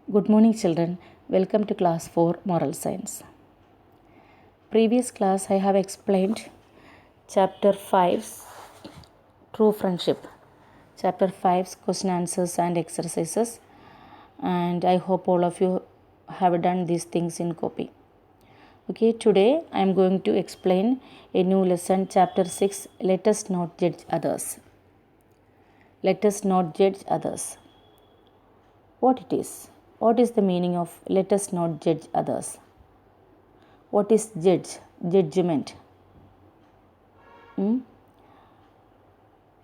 Good morning, children. Welcome to class 4 Moral Science. Previous class I have explained chapter 5's True Friendship. Chapter 5's question answers and exercises, and I hope all of you have done these things in copy. Okay, today I am going to explain a new lesson, chapter 6. Let us not judge others. Let us not judge others. What it is? What is the meaning of let us not judge others? What is judge? Judgment. Do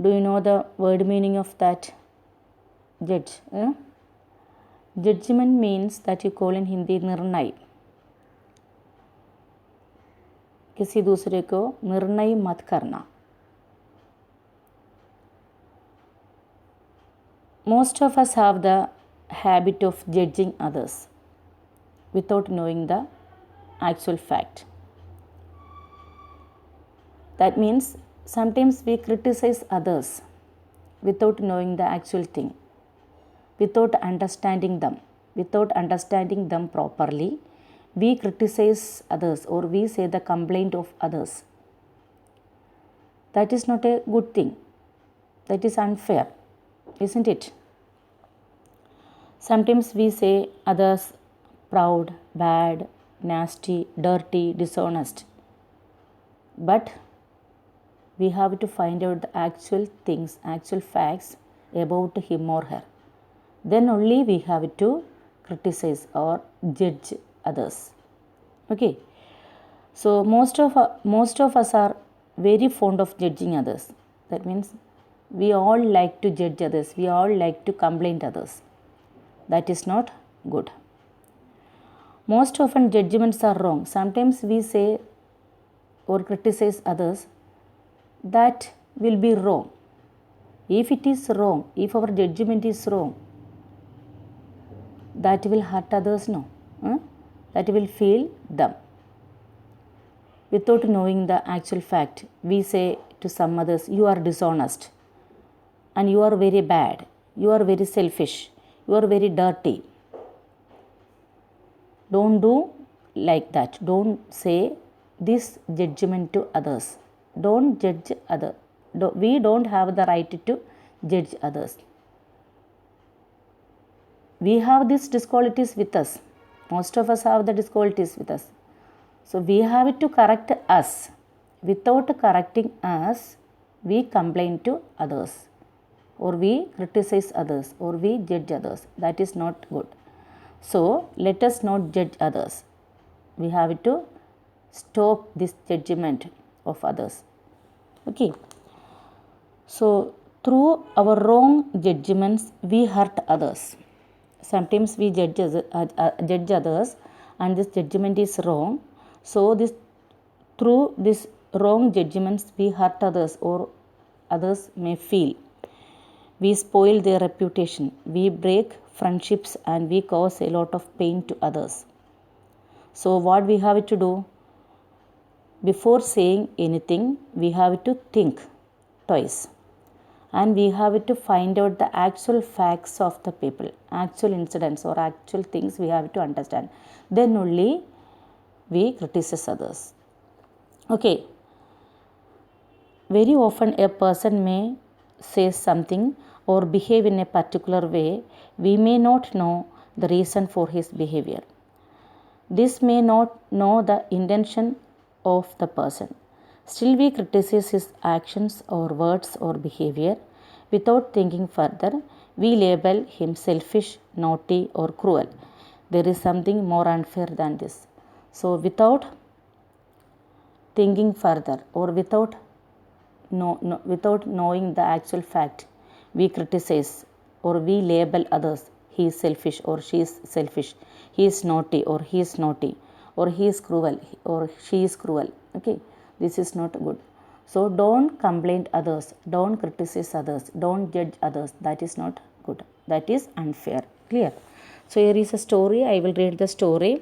you know the word meaning of that? Judge. Judgment means that you call in Hindi निर्णय. किसी दूसरे को निर्णय मत करना. Most of us have the habit of judging others without knowing the actual fact. That means sometimes we criticize others without knowing the actual thing, without understanding them properly. We criticize others or we say the complaint of others. That is not a good thing. That is unfair, isn't it? Sometimes we say others proud, bad, nasty, dirty, dishonest. But we have to find out the actual things, actual facts about him or her. Then only we have to criticize or judge others. Okay. So most of us are very fond of judging others. That means we all like to judge others. We all like to complain others. That is not good. Most often judgments are wrong. Sometimes we say or criticize others that will be wrong. If it is wrong, if our judgment is wrong, that will hurt others, no? That will feel them. Without knowing the actual fact, we say to some others, you are dishonest and you are very bad, you are very selfish, you are very dirty. Don't do like that. Don't say this judgment to others. Don't judge others. We don't have the right to judge others. We have these disqualities with us. Most of us have the disqualities with us. So we have to correct us. Without correcting us, we complain to others, or we criticize others, or we judge others. That is not good. So let us not judge others. We have to stop this judgment of others. Okay. So through our wrong judgments, we hurt others. Sometimes we judge others and this judgment is wrong. So through this wrong judgments, we hurt others, or others may feel. We spoil their reputation. We break friendships and we cause a lot of pain to others. So what we have to do? Before saying anything, we have to think twice. And we have to find out the actual facts of the people, actual incidents or actual things we have to understand. Then only we criticize others. Okay. Very often a person may say something or behave in a particular way. We may not know the reason for his behavior. This may not know the intention of the person. Still we criticize his actions or words or behavior. Without thinking further, we label him selfish, naughty or cruel. There is something more unfair than this. So without thinking further or without knowing the actual fact, we criticize or we label others. He is selfish or she is selfish. He is naughty or he is naughty, or he is cruel or she is cruel. Okay, this is not good. So don't complain others, don't criticize others, don't judge others. That is not good. That is unfair. Clear? So here is a story. I will read the story.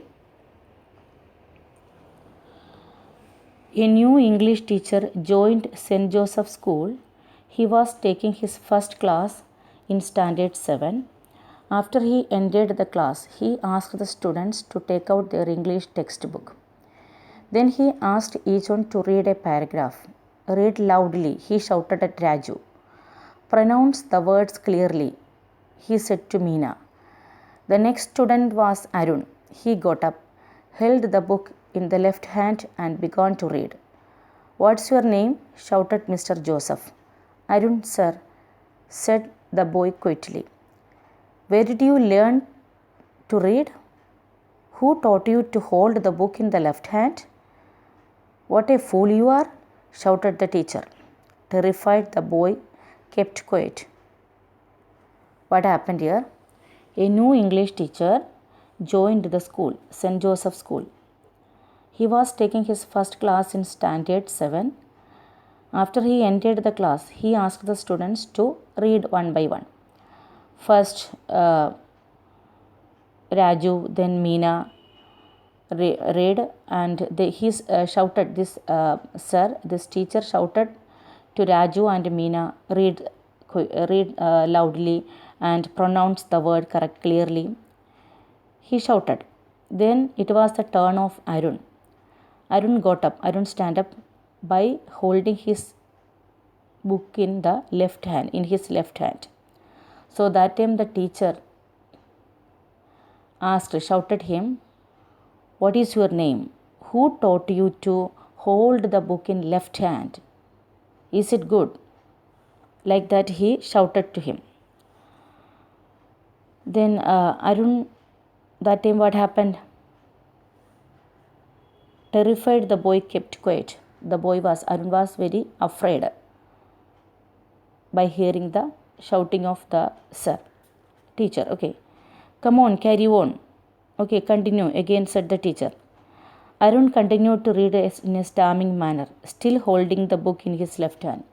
A new English teacher joined St. Joseph School. He was taking his first class in Standard 7 After he entered the class, he asked the students to take out their English textbook. Then he asked each one to read a paragraph. Read loudly, he shouted at Raju. Pronounce the words clearly, he said to Meena. The next student was Arun. He got up, held the book in the left hand and began to read. What's your name? Shouted Mr. Joseph. Arun, sir, said the boy quietly. Where did you learn to read? Who taught you to hold the book in the left hand? What a fool you are, shouted the teacher. Terrified, the boy kept quiet. What happened here? A new English teacher joined the school, St. Joseph School. He was taking his first class in Standard 7. After he entered the class, he asked the students to read one by one. First, Raju, then Meena read, and he shouted, this teacher shouted to Raju and Meena, read loudly and pronounce the word clearly. He shouted. Then it was the turn of Arun. Arun got up. Arun stand up by holding his book in his left hand. So that time the teacher shouted him, what is your name? Who taught you to hold the book in left hand? Is it good? Like that he shouted to him. Then Arun, that time what happened? Terrified, the boy kept quiet. Arun was very afraid by hearing the shouting of the teacher. Okay, come on, carry on. Okay, continue, again said the teacher. Arun continued to read in a stammering manner, still holding the book in his left hand.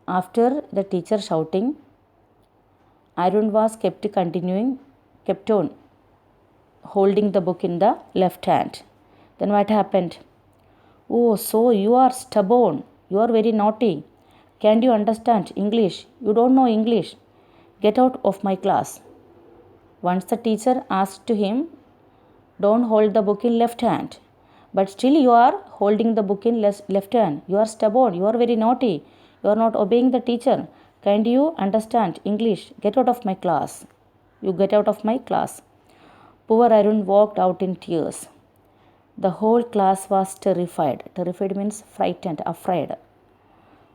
After the teacher shouting, Arun was kept on holding the book in the left hand. Then what happened? Oh, so you are stubborn. You are very naughty. Can't you understand English? You don't know English. Get out of my class. Once the teacher asked to him, don't hold the book in left hand. But still you are holding the book in left hand. You are stubborn. You are very naughty. You are not obeying the teacher. Can't you understand English? Get out of my class. You get out of my class. Poor Arun walked out in tears. The whole class was terrified. Terrified means frightened, afraid.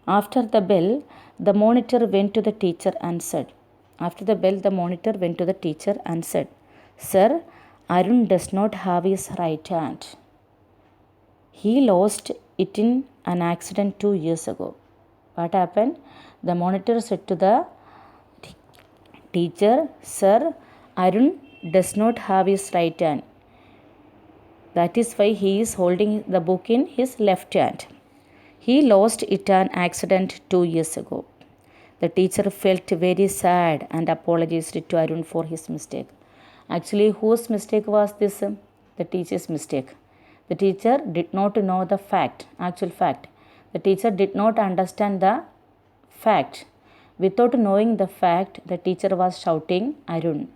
After the bell, the monitor went to the teacher and said, Sir, Arun does not have his right hand. He lost it in an accident 2 years ago. What happened? The monitor said to the teacher, Sir, Arun does not have his right hand. That is why he is holding the book in his left hand. He lost it in an accident 2 years ago. The teacher felt very sad and apologized to Arun for his mistake. Actually, whose mistake was this? The teacher's mistake. The teacher did not know the actual fact. The teacher did not understand the fact. Without knowing the fact, the teacher was shouting Arun.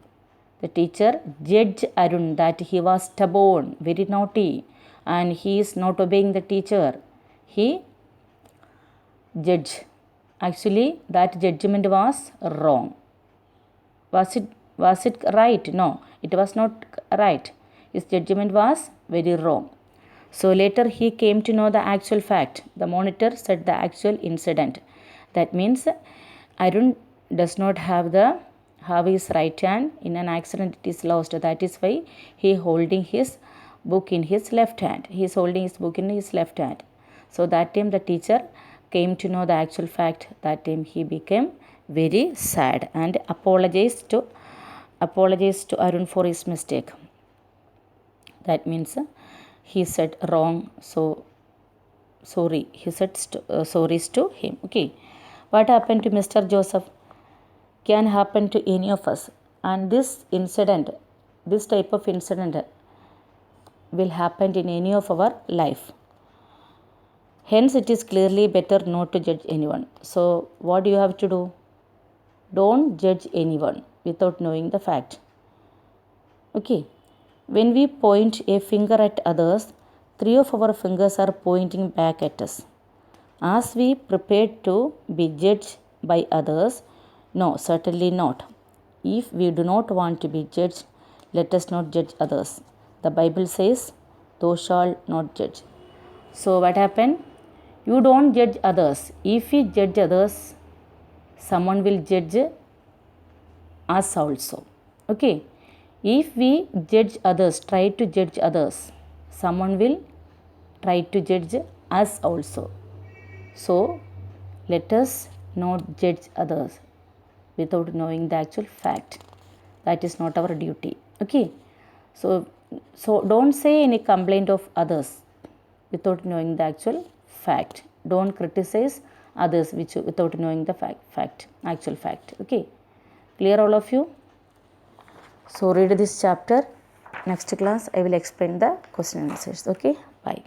The teacher judged Arun that he was stubborn, very naughty, and he is not obeying the teacher. He judged. Actually, that judgment was wrong. Was it right? No, it was not right. His judgment was very wrong. So later he came to know the actual fact. The monitor said the actual incident. That means Arun does not have his right hand. In an accident it is lost. That is why he is holding his book in his left hand. So that time the teacher came to know the actual fact. That time he became very sad and apologized to Arun for his mistake. That means he said wrong, so sorry. He said sorries to him. Okay. What happened to Mr. Joseph can happen to any of us. And this type of incident will happen in any of our life. Hence, it is clearly better not to judge anyone. So, what do you have to do? Don't judge anyone. without knowing the fact. Okay. When we point a finger at others, 3 of our fingers are pointing back at us. As we prepare to be judged by others, no, certainly not. If we do not want to be judged, let us not judge others. The Bible says, thou shalt not judge. So what happened? You don't judge others. If we judge others, someone will judge us also. Okay. If we judge others, try to judge others, someone will try to judge us also. So let us not judge others without knowing the actual fact. That is not our duty. Okay. So don't say any complaint of others without knowing the actual fact. Don't criticize others without knowing the actual fact. Okay. Clear all of you? So read this chapter. Next class I will explain the question and answers. Okay. Bye.